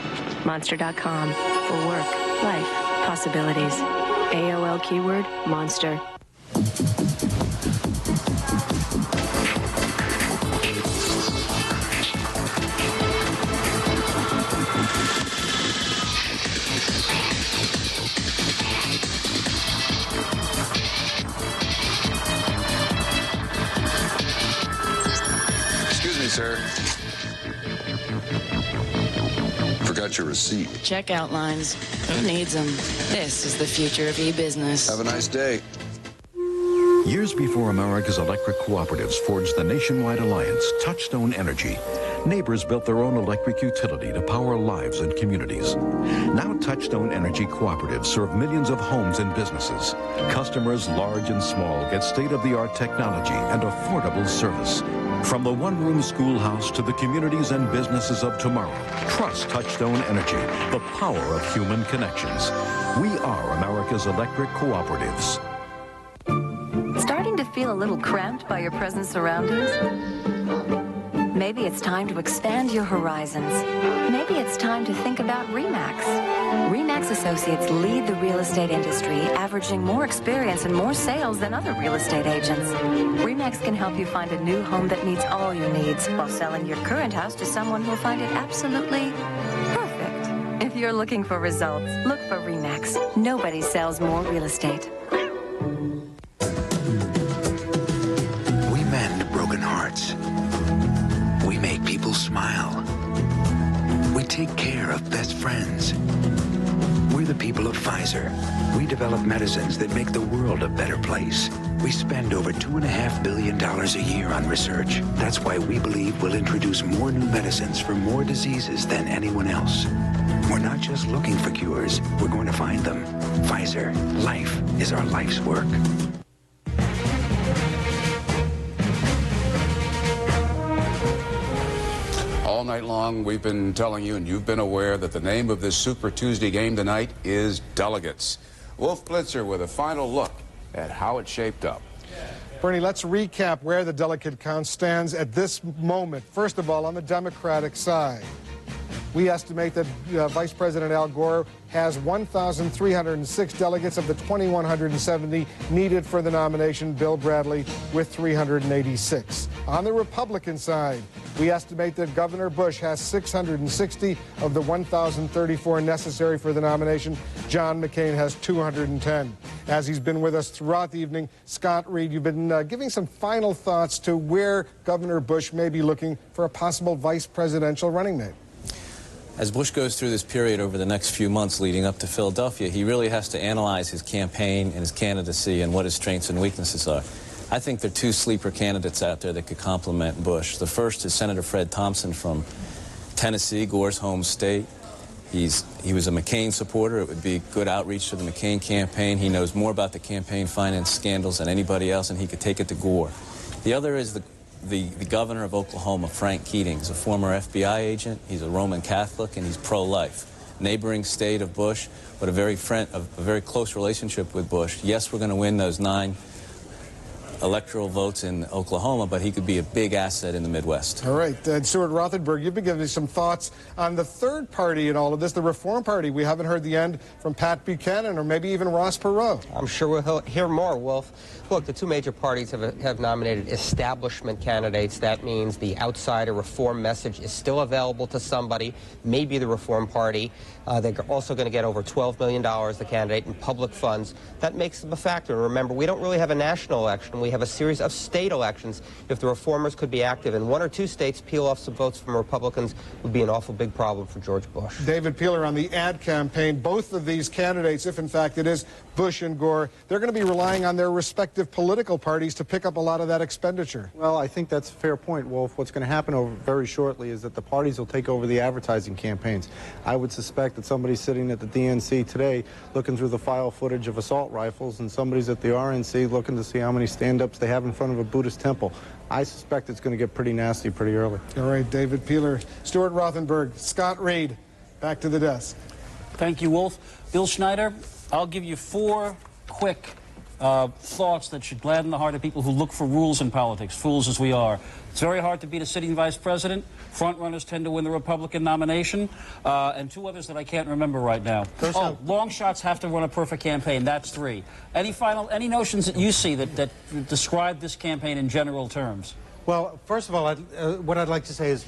Monster.com. For work, life, possibilities. AOL keyword, monster. Excuse me, sir. Forgot your receipt. Checkout lines. Who needs them? This is the future of e-business. Have a nice day. Years before America's electric cooperatives forged the nationwide alliance, Touchstone Energy, neighbors built their own electric utility to power lives and communities. Now Touchstone Energy cooperatives serve millions of homes and businesses. Customers large and small get state-of-the-art technology and affordable service. From the one-room schoolhouse to the communities and businesses of tomorrow, trust Touchstone Energy, the power of human connections. We are America's electric cooperatives. Starting to feel a little cramped by your present surroundings? Maybe it's time to expand your horizons. Maybe it's time to think about RE/MAX. RE/MAX Associates lead the real estate industry, averaging more experience and more sales than other real estate agents. RE/MAX can help you find a new home that meets all your needs while selling your current house to someone who'll find it absolutely perfect. If you're looking for results, look for RE/MAX. Nobody sells more real estate. We mend broken hearts. We make people smile. We take care of best friends. We're the people of Pfizer. We develop medicines that make the world a better place. We spend over $2.5 billion a year on research. That's why we believe we'll introduce more new medicines for more diseases than anyone else. We're not just looking for cures, we're going to find them. Pfizer, life is our life's work. All night long, we've been telling you, and you've been aware, that the name of this Super Tuesday game tonight is Delegates. Wolf Blitzer with a final look at how it shaped up. Bernie, let's recap where the delegate count stands at this moment. First of all, on the Democratic side, We estimate that Vice President Al Gore has 1,306 delegates of the 2,170 needed for the nomination. Bill Bradley with 386. On the Republican side, we estimate that Governor Bush has 660 of the 1,034 necessary for the nomination. John McCain has 210. As he's been with us throughout the evening, Scott Reed, you've been giving some final thoughts to where Governor Bush may be looking for a possible vice presidential running mate. As Bush goes through this period over the next few months leading up to Philadelphia, he really has to analyze his campaign and his candidacy and what his strengths and weaknesses are. I think there are two sleeper candidates out there that could complement Bush. The first is Senator Fred Thompson from Tennessee, Gore's home state. He was a McCain supporter. It would be good outreach to the McCain campaign. He knows more about the campaign finance scandals than anybody else, and he could take it to Gore. The other is the governor of Oklahoma, Frank Keating. He's a former FBI agent. He's a Roman Catholic, and he's pro-life. Neighboring state of Bush, but a very close relationship with Bush. Yes, we're going to win those 9 electoral votes in Oklahoma, but he could be a big asset in the Midwest. All right, Stuart Rothenberg, you've been giving me some thoughts on the third party in all of this, the Reform Party. We haven't heard the end from Pat Buchanan or maybe even Ross Perot. I'm sure we'll hear more, Wolf. Look, the two major parties have nominated establishment candidates. That means the outsider reform message is still available to somebody, maybe the Reform Party. They're also going to get over $12 million, the candidate, in public funds. That makes them a factor. And remember, we don't really have a national election. We have a series of state elections. If the reformers could be active in 1 or 2 states, peel off some votes from Republicans would be an awful big problem for George Bush. David Peeler, on the ad campaign, both of these candidates, if in fact it is Bush and Gore, they're going to be relying on their respective political parties to pick up a lot of that expenditure. Well, I think that's a fair point, Wolf. What's going to happen very shortly is that the parties will take over the advertising campaigns. I would suspect that somebody's sitting at the DNC today looking through the file footage of assault rifles, and somebody's at the RNC looking to see how many stand-ups they have in front of a Buddhist temple. I suspect it's going to get pretty nasty pretty early. All right, David Peeler, Stuart Rothenberg, Scott Reed, back to the desk. Thank you, Wolf. Bill Schneider, I'll give you 4 quick thoughts that should gladden the heart of people who look for rules in politics, fools as we are. It's very hard to beat a sitting vice president. Front runners tend to win the Republican nomination. And 2 others that I can't remember right now. Long shots have to run a perfect campaign. That's 3. Any notions that you see that describe this campaign in general terms? Well, first of all, what I'd like to say is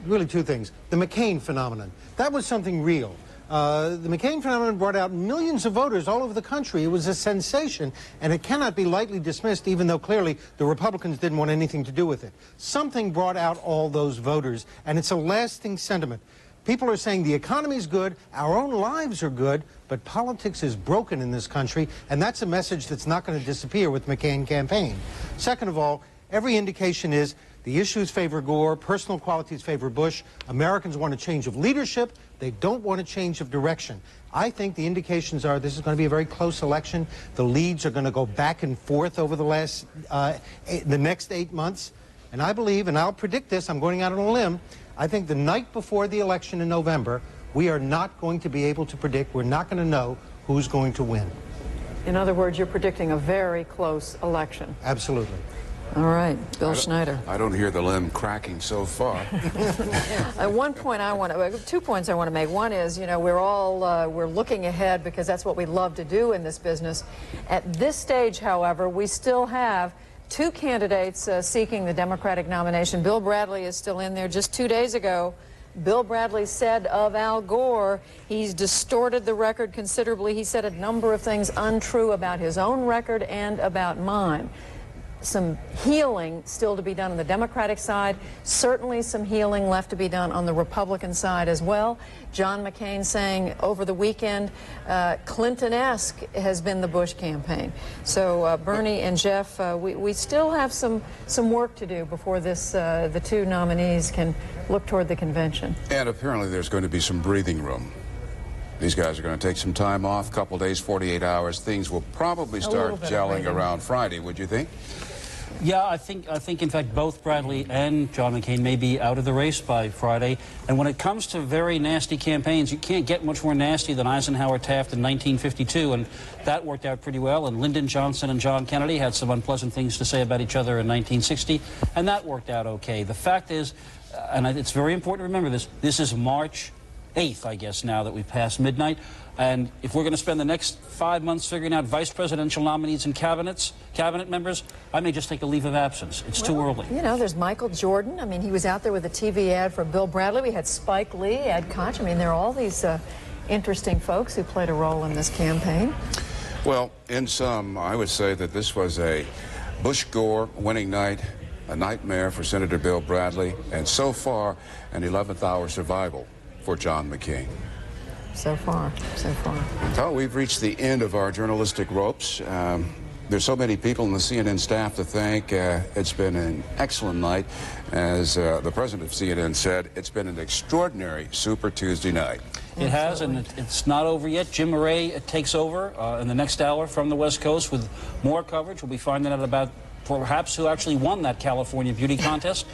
really 2 things. The McCain phenomenon. That was something real. The McCain phenomenon brought out millions of voters all over the country. It was a sensation, and it cannot be lightly dismissed, even though clearly the Republicans didn't want anything to do with it. Something brought out all those voters, and it's a lasting sentiment. People are saying the economy's good, our own lives are good, but politics is broken in this country, and that's a message that's not going to disappear with the McCain campaign. Second of all, every indication is the issues favor Gore, personal qualities favor Bush. Americans want a change of leadership. They don't want a change of direction. I think the indications are this is going to be a very close election. The leads are going to go back and forth over the next 8 months. And I believe, and I'll predict this, I'm going out on a limb, I think the night before the election in November, we are not going to be able to predict, we're not going to know who's going to win. In other words, you're predicting a very close election. Absolutely. All right, Bill Schneider. I don't hear the limb cracking so far. 2 points I want to make. One is, you know, we're looking ahead because that's what we love to do in this business. At this stage, however, we still have 2 candidates seeking the Democratic nomination. Bill Bradley is still in there. Just 2 days ago, Bill Bradley said of Al Gore, he's distorted the record considerably. He said a number of things untrue about his own record and about mine. Some healing still to be done on the Democratic side, certainly some healing left to be done on the Republican side as well. John McCain saying over the weekend, Clinton-esque has been the Bush campaign. So Bernie and Jeff, we still have some work to do before the 2 nominees can look toward the convention. And apparently there's going to be some breathing room. These guys are going to take some time off, couple days, 48 hours. Things will probably start gelling around Friday, would you think? Yeah, I think in fact both Bradley and John McCain may be out of the race by Friday. And when it comes to very nasty campaigns, you can't get much more nasty than Eisenhower Taft in 1952, and that worked out pretty well. And Lyndon Johnson and John Kennedy had some unpleasant things to say about each other in 1960, and that worked out okay. The fact is, and it's very important to remember this is March 8th, I guess, now that we've passed midnight. And if we're going to spend the next 5 months figuring out vice presidential nominees and cabinet members, I may just take a leave of absence. It's too early. You know, there's Michael Jordan. I mean, he was out there with a TV ad for Bill Bradley. We had Spike Lee, Ed Koch. I mean, there are all these interesting folks who played a role in this campaign. Well, in sum, I would say that this was a Bush-Gore winning night, a nightmare for Senator Bill Bradley, and so far, an 11th hour survival for John McCain. So far, so far. So we've reached the end of our journalistic ropes. There's so many people in the CNN staff to thank. It's been an excellent night. As the president of CNN said, it's been an extraordinary Super Tuesday night. It has, and it's not over yet. Jim Murray takes over in the next hour from the West Coast with more coverage. We'll be finding out about perhaps who actually won that California beauty contest.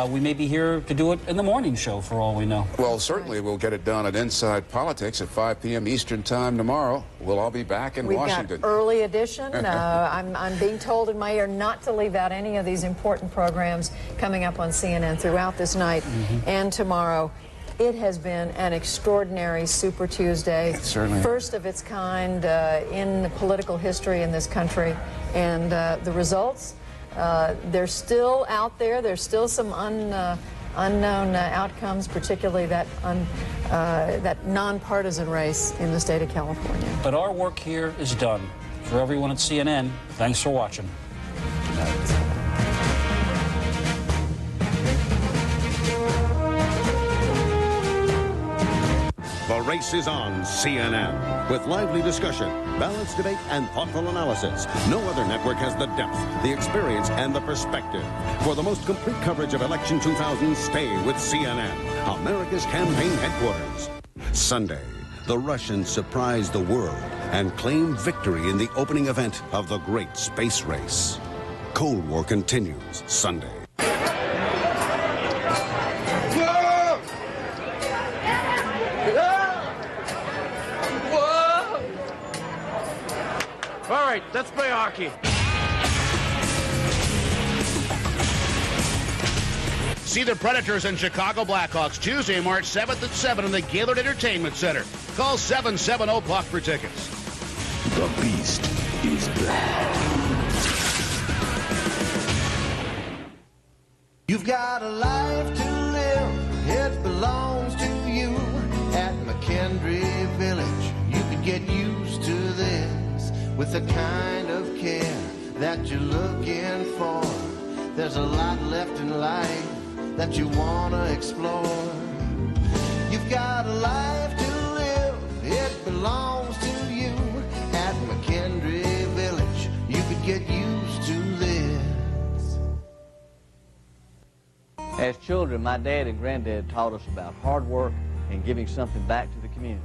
We may be here to do it in the morning show, for all we know. Well, certainly we'll get it done at Inside Politics at 5 p.m. Eastern Time tomorrow. We'll all be back in Washington. We've got early edition. I'm being told in my ear not to leave out any of these important programs coming up on CNN throughout this night and tomorrow. It has been an extraordinary Super Tuesday. First of its kind in the political history in this country. And the results, they're still out there. There's still some unknown outcomes, particularly that nonpartisan race in the state of California. But our work here is done. For everyone at CNN, thanks for watching. Good night. The race is on CNN with lively discussion, balanced debate, and thoughtful analysis. No other network has the depth, the experience, and the perspective. For the most complete coverage of election 2000, stay with CNN, America's campaign headquarters. Sunday, the Russians surprised the world and claimed victory in the opening event of the great space race. Cold War continues Sunday. All right, let's play hockey. See the Predators and Chicago Blackhawks Tuesday, March 7th at 7 in the Gaylord Entertainment Center. Call 770-PUCK for tickets. The beast is back. You've got a life to live. It belongs to you. At McKendree Village, you could get used to this. With the kind of care that you're looking for, there's a lot left in life that you want to explore. You've got a life to live, it belongs to you. At McKendree Village, you could get used to this. As children, my dad and granddad taught us about hard work and giving something back to the community.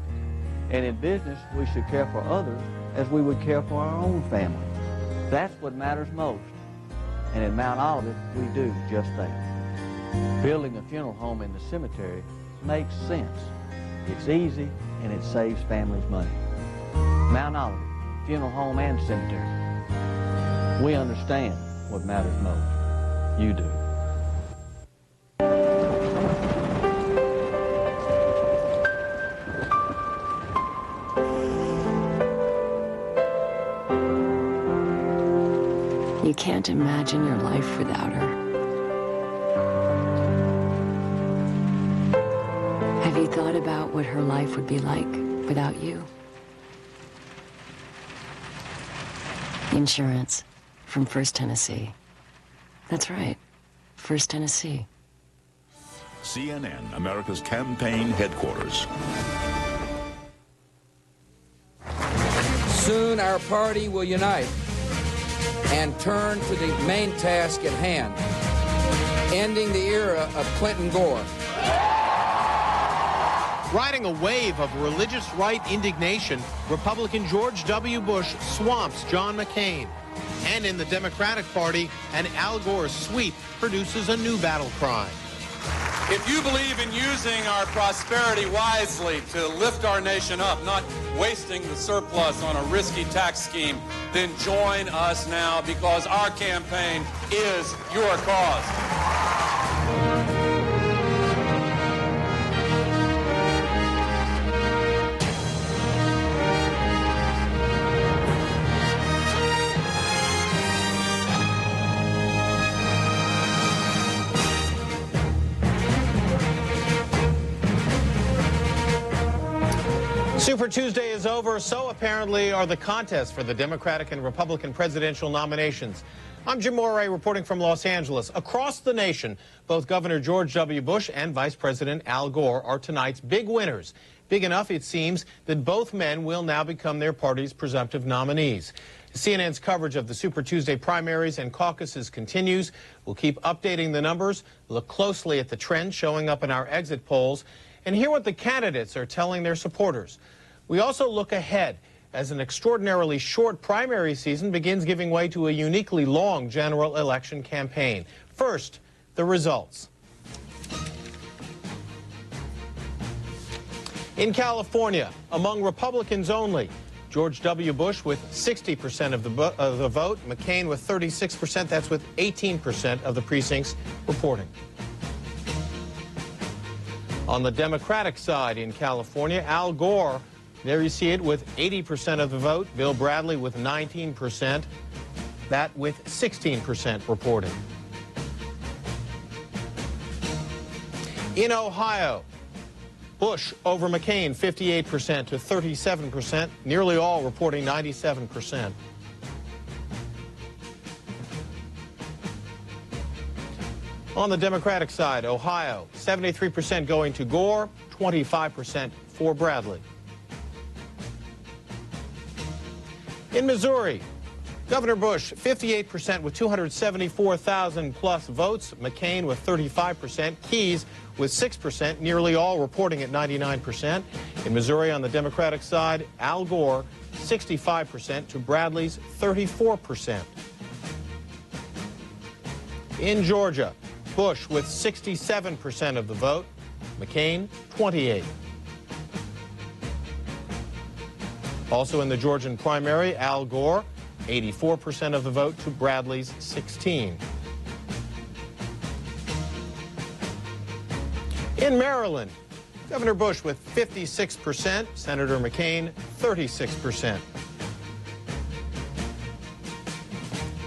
And in business, we should care for others as we would care for our own family. That's what matters most. And in Mount Olivet, we do just that. Building a funeral home in the cemetery makes sense. It's easy and it saves families money. Mount Olivet, funeral home and cemetery. We understand what matters most. You do. You can't imagine your life without her. Have you thought about what her life would be like without you? Insurance from First Tennessee. That's right, First Tennessee. CNN, America's campaign headquarters. Soon our party will unite and turn to the main task at hand, ending the era of Clinton Gore. Riding a wave of religious right indignation, Republican George W. Bush swamps John McCain. And in the Democratic Party, an Al Gore sweep produces a new battle cry. If you believe in using our prosperity wisely to lift our nation up, not wasting the surplus on a risky tax scheme, then join us now, because our campaign is your cause. Super Tuesday is over, so apparently are the contests for the Democratic and Republican presidential nominations. I'm Jim Moray reporting from Los Angeles. Across the nation, both Governor George W. Bush and Vice President Al Gore are tonight's big winners. Big enough, it seems, that both men will now become their party's presumptive nominees. CNN's coverage of the Super Tuesday primaries and caucuses continues. We'll keep updating the numbers, look closely at the trends showing up in our exit polls, and hear what the candidates are telling their supporters. We also look ahead as an extraordinarily short primary season begins giving way to a uniquely long general election campaign. First, the results. In California, among Republicans only, George W. Bush with 60% of the vote, McCain with 36%, that's with 18% of the precincts reporting. On the Democratic side in California, Al Gore, there you see it, with 80% of the vote. Bill Bradley with 19%. That with 16% reporting. In Ohio, Bush over McCain, 58% to 37%. Nearly all reporting 97%. On the Democratic side, Ohio, 73% going to Gore, 25% for Bradley. In Missouri, Governor Bush, 58% with 274,000 plus votes. McCain with 35%. Keyes with 6%, nearly all reporting at 99%. In Missouri, on the Democratic side, Al Gore, 65% to Bradley's 34%. In Georgia, Bush with 67% of the vote, McCain 28%. Also in the Georgian primary, Al Gore, 84% of the vote to Bradley's 16%. In Maryland, Governor Bush with 56%, Senator McCain 36%.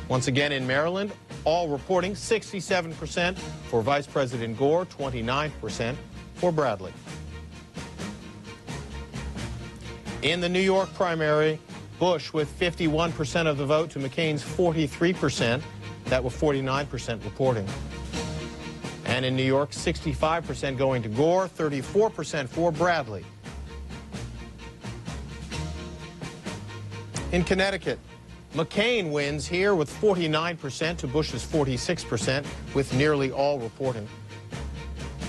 Once again in Maryland, all reporting 67% for Vice President Gore, 29% for Bradley. In the New York primary, Bush with 51% of the vote to McCain's 43%. That with 49% reporting. And in New York, 65% going to Gore, 34% for Bradley. In Connecticut, McCain wins here with 49% to Bush's 46%, with nearly all reporting.